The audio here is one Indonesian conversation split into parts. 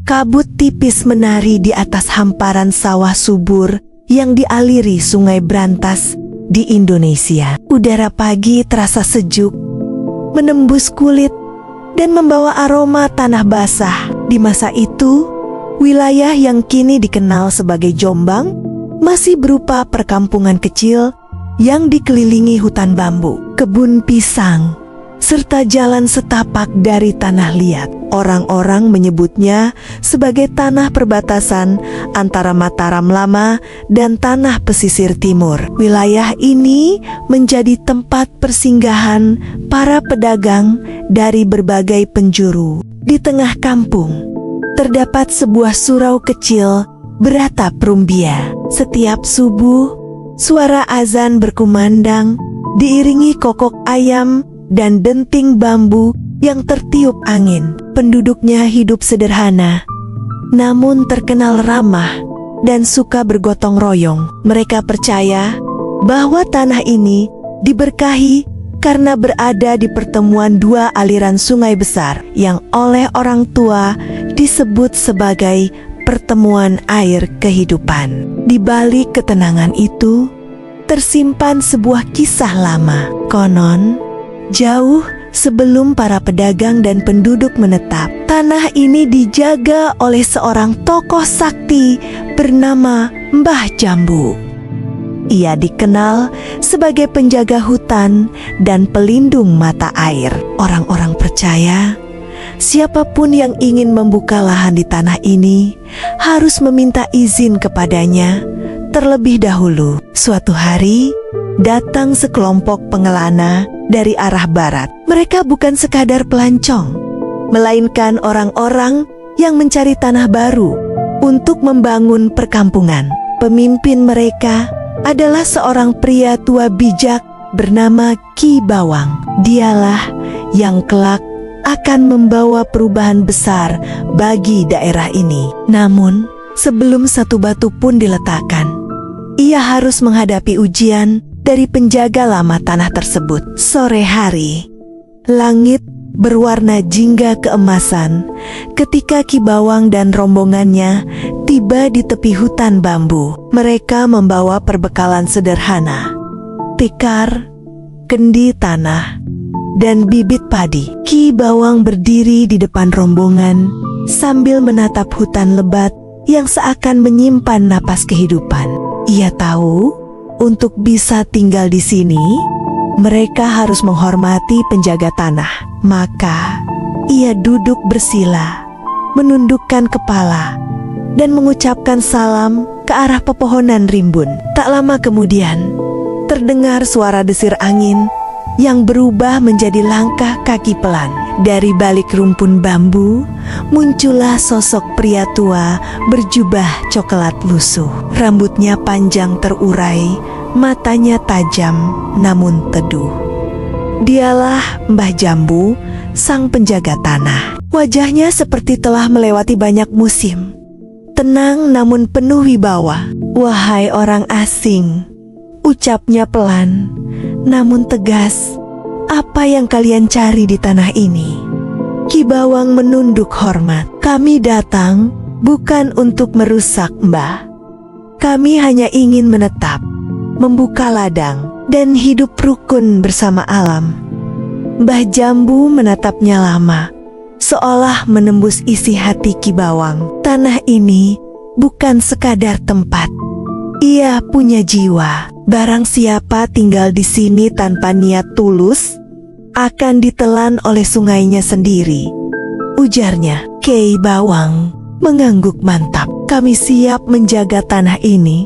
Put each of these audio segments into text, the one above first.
Kabut tipis menari di atas hamparan sawah subur yang dialiri Sungai Brantas di Indonesia. Udara pagi terasa sejuk, menembus kulit dan membawa aroma tanah basah. Di masa itu, wilayah yang kini dikenal sebagai Jombang masih berupa perkampungan kecil yang dikelilingi hutan bambu, kebun pisang, serta jalan setapak dari tanah liat. Orang-orang menyebutnya sebagai tanah perbatasan antara Mataram Lama dan tanah pesisir timur. Wilayah ini menjadi tempat persinggahan para pedagang dari berbagai penjuru. Di tengah kampung terdapat sebuah surau kecil beratap rumbia. Setiap subuh, suara azan berkumandang diiringi kokok ayam dan denting bambu yang tertiup angin. Penduduknya hidup sederhana, namun terkenal ramah dan suka bergotong royong. Mereka percaya bahwa tanah ini diberkahi karena berada di pertemuan dua aliran sungai besar yang oleh orang tua disebut sebagai pertemuan air kehidupan. Di balik ketenangan itu tersimpan sebuah kisah lama. Konon, jauh sebelum para pedagang dan penduduk menetap, tanah ini dijaga oleh seorang tokoh sakti bernama Mbah Jambu. Ia dikenal sebagai penjaga hutan dan pelindung mata air. Orang-orang percaya siapapun yang ingin membuka lahan di tanah ini harus meminta izin kepadanya terlebih dahulu. Suatu hari, datang sekelompok pengelana dari arah barat. Mereka bukan sekadar pelancong, melainkan orang-orang yang mencari tanah baru untuk membangun perkampungan. Pemimpin mereka adalah seorang pria tua bijak bernama Ki Bawang. Dialah yang kelak akan membawa perubahan besar bagi daerah ini. Namun, sebelum satu batu pun diletakkan, ia harus menghadapi ujian dari penjaga lama tanah tersebut. Sore hari, langit berwarna jingga keemasan ketika Ki Bawang dan rombongannya tiba di tepi hutan bambu. Mereka membawa perbekalan sederhana, tikar, kendi tanah, dan bibit padi. Ki Bawang berdiri di depan rombongan sambil menatap hutan lebat yang seakan menyimpan napas kehidupan. Ia tahu untuk bisa tinggal di sini, mereka harus menghormati penjaga tanah. Maka, ia duduk bersila, menundukkan kepala, dan mengucapkan salam ke arah pepohonan rimbun. Tak lama kemudian, terdengar suara desir angin yang berubah menjadi langkah kaki pelan. Dari balik rumpun bambu, muncullah sosok pria tua berjubah coklat lusuh. Rambutnya panjang terurai, matanya tajam namun teduh. Dialah Mbah Jambu, sang penjaga tanah. Wajahnya seperti telah melewati banyak musim. Tenang namun penuh wibawa. "Wahai orang asing," ucapnya pelan namun tegas, "apa yang kalian cari di tanah ini?" Ki Bawang menunduk hormat. "Kami datang bukan untuk merusak, Mbah. Kami hanya ingin menetap, membuka ladang, dan hidup rukun bersama alam." Mbah Jambu menatapnya lama, seolah menembus isi hati Ki Bawang. Tanah ini bukan sekadar tempat. Ia punya jiwa. Barang siapa tinggal di sini tanpa niat tulus, akan ditelan oleh sungainya sendiri, ujarnya. Ki Bawang mengangguk mantap. "Kami siap menjaga tanah ini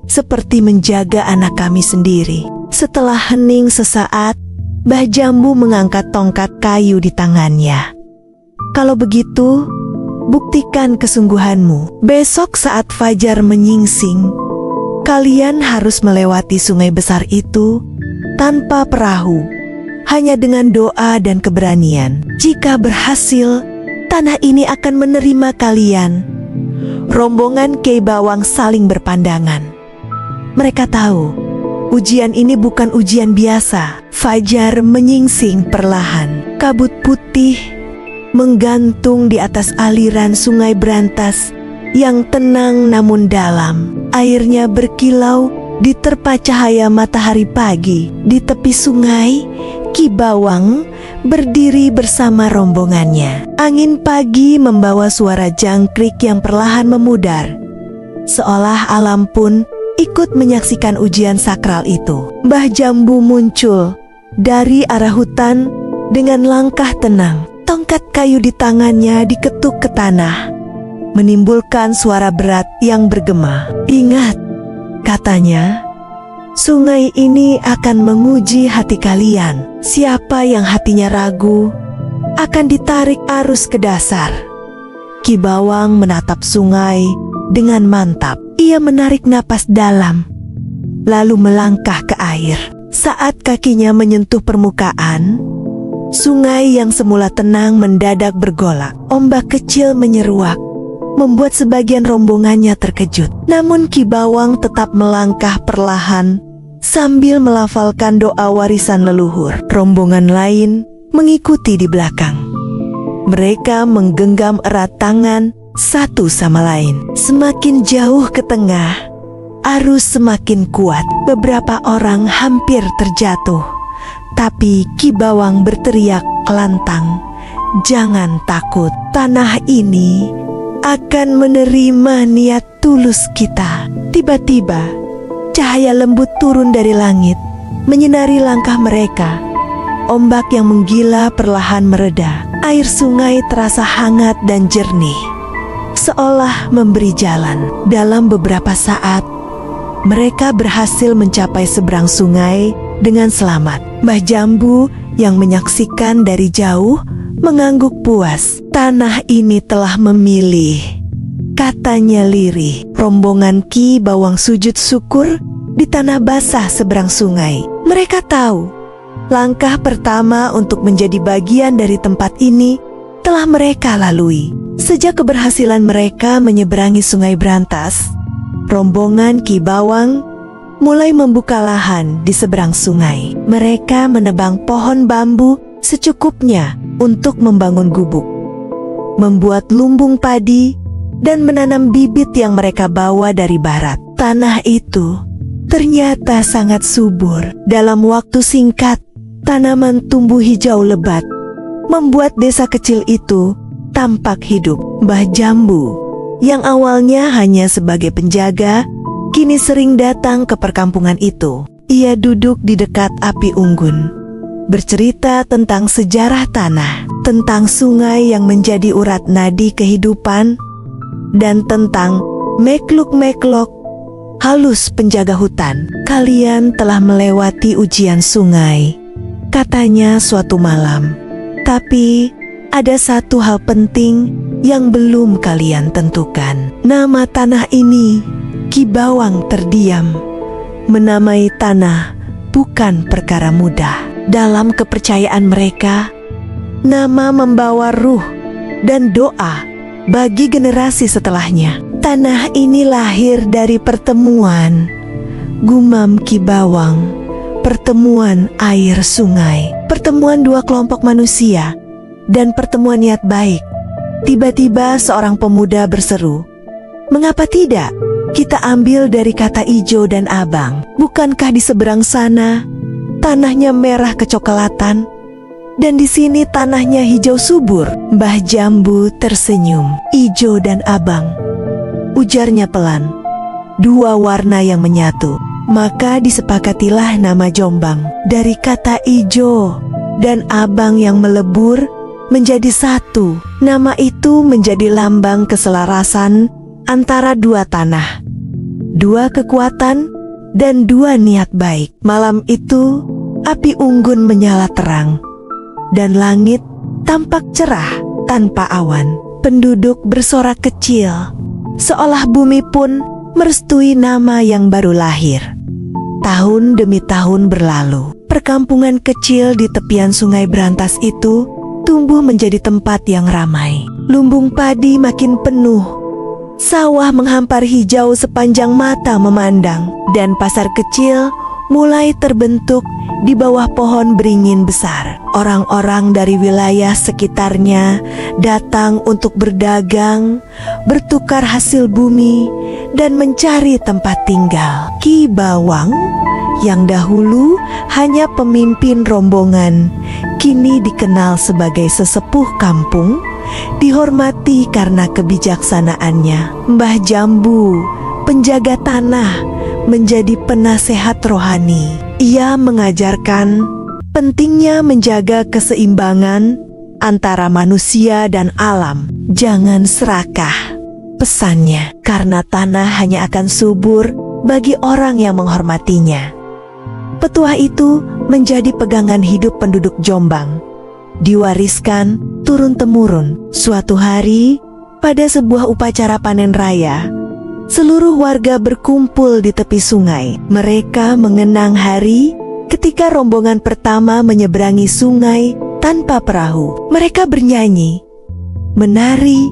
seperti menjaga anak kami sendiri." Setelah hening sesaat, Mbah Jambu mengangkat tongkat kayu di tangannya. "Kalau begitu, buktikan kesungguhanmu. Besok saat fajar menyingsing, kalian harus melewati sungai besar itu tanpa perahu, hanya dengan doa dan keberanian. Jika berhasil, tanah ini akan menerima kalian." Rombongan Ki Bawang saling berpandangan. Mereka tahu, ujian ini bukan ujian biasa. Fajar menyingsing perlahan. Kabut putih menggantung di atas aliran sungai berantas yang tenang namun dalam. Airnya berkilau diterpa cahaya matahari pagi. Di tepi sungai, Ki Bawang berdiri bersama rombongannya. Angin pagi membawa suara jangkrik yang perlahan memudar, seolah alam pun ikut menyaksikan ujian sakral itu. Mbah Jambu muncul dari arah hutan dengan langkah tenang. Tongkat kayu di tangannya diketuk ke tanah, menimbulkan suara berat yang bergema. "Ingat," katanya, "sungai ini akan menguji hati kalian. Siapa yang hatinya ragu akan ditarik arus ke dasar." Ki Bawang menatap sungai dengan mantap. Ia menarik napas dalam, lalu melangkah ke air. Saat kakinya menyentuh permukaan, sungai yang semula tenang mendadak bergolak. Ombak kecil menyeruak, membuat sebagian rombongannya terkejut. Namun Ki Bawang tetap melangkah perlahan sambil melafalkan doa warisan leluhur. Rombongan lain mengikuti di belakang. Mereka menggenggam erat tangan satu sama lain. Semakin jauh ke tengah, arus semakin kuat. Beberapa orang hampir terjatuh, tapi Ki Bawang berteriak lantang, "Jangan takut, tanah ini akan menerima niat tulus kita." Tiba-tiba, cahaya lembut turun dari langit, menyinari langkah mereka. Ombak yang menggila perlahan mereda. Air sungai terasa hangat dan jernih, seolah memberi jalan. Dalam beberapa saat, mereka berhasil mencapai seberang sungai dengan selamat. Mbah Jambu yang menyaksikan dari jauh mengangguk puas. "Tanah ini telah memilih," katanya lirih. Rombongan Ki Bawang sujud syukur di tanah basah seberang sungai. Mereka tahu langkah pertama untuk menjadi bagian dari tempat ini telah mereka lalui. Sejak keberhasilan mereka menyeberangi sungai berantas, rombongan Ki Bawang mulai membuka lahan di seberang sungai. Mereka menebang pohon bambu secukupnya untuk membangun gubuk, membuat lumbung padi, dan menanam bibit yang mereka bawa dari barat. Tanah itu ternyata sangat subur. Dalam waktu singkat, tanaman tumbuh hijau lebat, membuat desa kecil itu tampak hidup. Mbah Jambu yang awalnya hanya sebagai penjaga, kini sering datang ke perkampungan itu. Ia duduk di dekat api unggun, bercerita tentang sejarah tanah, tentang sungai yang menjadi urat nadi kehidupan, dan tentang mekluk-meklok halus penjaga hutan. "Kalian telah melewati ujian sungai," katanya suatu malam. "Tapi ada satu hal penting yang belum kalian tentukan. Nama tanah ini." Ki Bawang terdiam. Menamai tanah bukan perkara mudah. Dalam kepercayaan mereka, nama membawa ruh dan doa bagi generasi setelahnya. "Tanah ini lahir dari pertemuan," gumam Ki Bawang. "Pertemuan air sungai, pertemuan dua kelompok manusia, dan pertemuan niat baik." Tiba-tiba seorang pemuda berseru, "Mengapa tidak kita ambil dari kata ijo dan abang? Bukankah di seberang sana tanahnya merah kecoklatan, dan di sini tanahnya hijau subur?" Mbah Jambu tersenyum. "Ijo dan abang," ujarnya pelan, "dua warna yang menyatu. Maka disepakatilah nama Jombang. Dari kata ijo dan abang yang melebur menjadi satu. Nama itu menjadi lambang keselarasan antara dua tanah, dua kekuatan, dan dua niat baik." Malam itu, api unggun menyala terang, dan langit tampak cerah tanpa awan. Penduduk bersorak kecil, seolah bumi pun merestui nama yang baru lahir. Tahun demi tahun berlalu. Perkampungan kecil di tepian sungai berantas itu tumbuh menjadi tempat yang ramai. Lumbung padi makin penuh, sawah menghampar hijau sepanjang mata memandang, dan pasar kecil mulai terbentuk di bawah pohon beringin besar. Orang-orang dari wilayah sekitarnya datang untuk berdagang, bertukar hasil bumi, dan mencari tempat tinggal. Ki Bawang yang dahulu hanya pemimpin rombongan, kini dikenal sebagai sesepuh kampung, dihormati karena kebijaksanaannya. Mbah Jambu, penjaga tanah, menjadi penasehat rohani. Ia mengajarkan pentingnya menjaga keseimbangan antara manusia dan alam. Jangan serakah, pesannya, karena tanah hanya akan subur bagi orang yang menghormatinya. Petuah itu menjadi pegangan hidup penduduk Jombang, diwariskan turun-temurun. Suatu hari, pada sebuah upacara panen raya, seluruh warga berkumpul di tepi sungai. Mereka mengenang hari ketika rombongan pertama menyeberangi sungai tanpa perahu. Mereka bernyanyi, menari,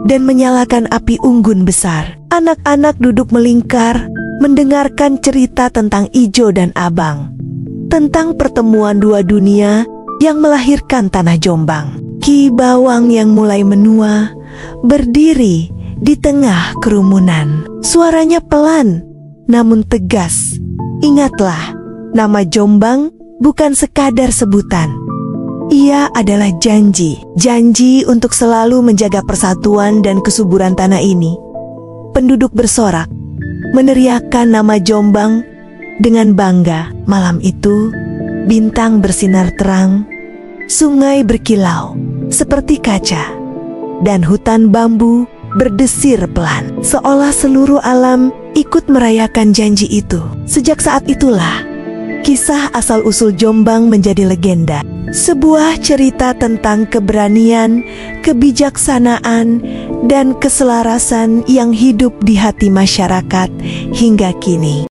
dan menyalakan api unggun besar. Anak-anak duduk melingkar, mendengarkan cerita tentang Ijo dan Abang, tentang pertemuan dua dunia yang melahirkan tanah Jombang. Ki Bawang yang mulai menua berdiri di tengah kerumunan. Suaranya pelan namun tegas. Ingatlah, nama Jombang bukan sekadar sebutan. Ia adalah janji untuk selalu menjaga persatuan dan kesuburan tanah ini. Penduduk bersorak, meneriakkan nama Jombang dengan bangga. Malam itu, bintang bersinar terang, sungai berkilau seperti kaca, dan hutan bambu berdesir pelan, seolah seluruh alam ikut merayakan janji itu. Sejak saat itulah, kisah asal-usul Jombang menjadi legenda. Sebuah cerita tentang keberanian, kebijaksanaan, dan keselarasan yang hidup di hati masyarakat hingga kini.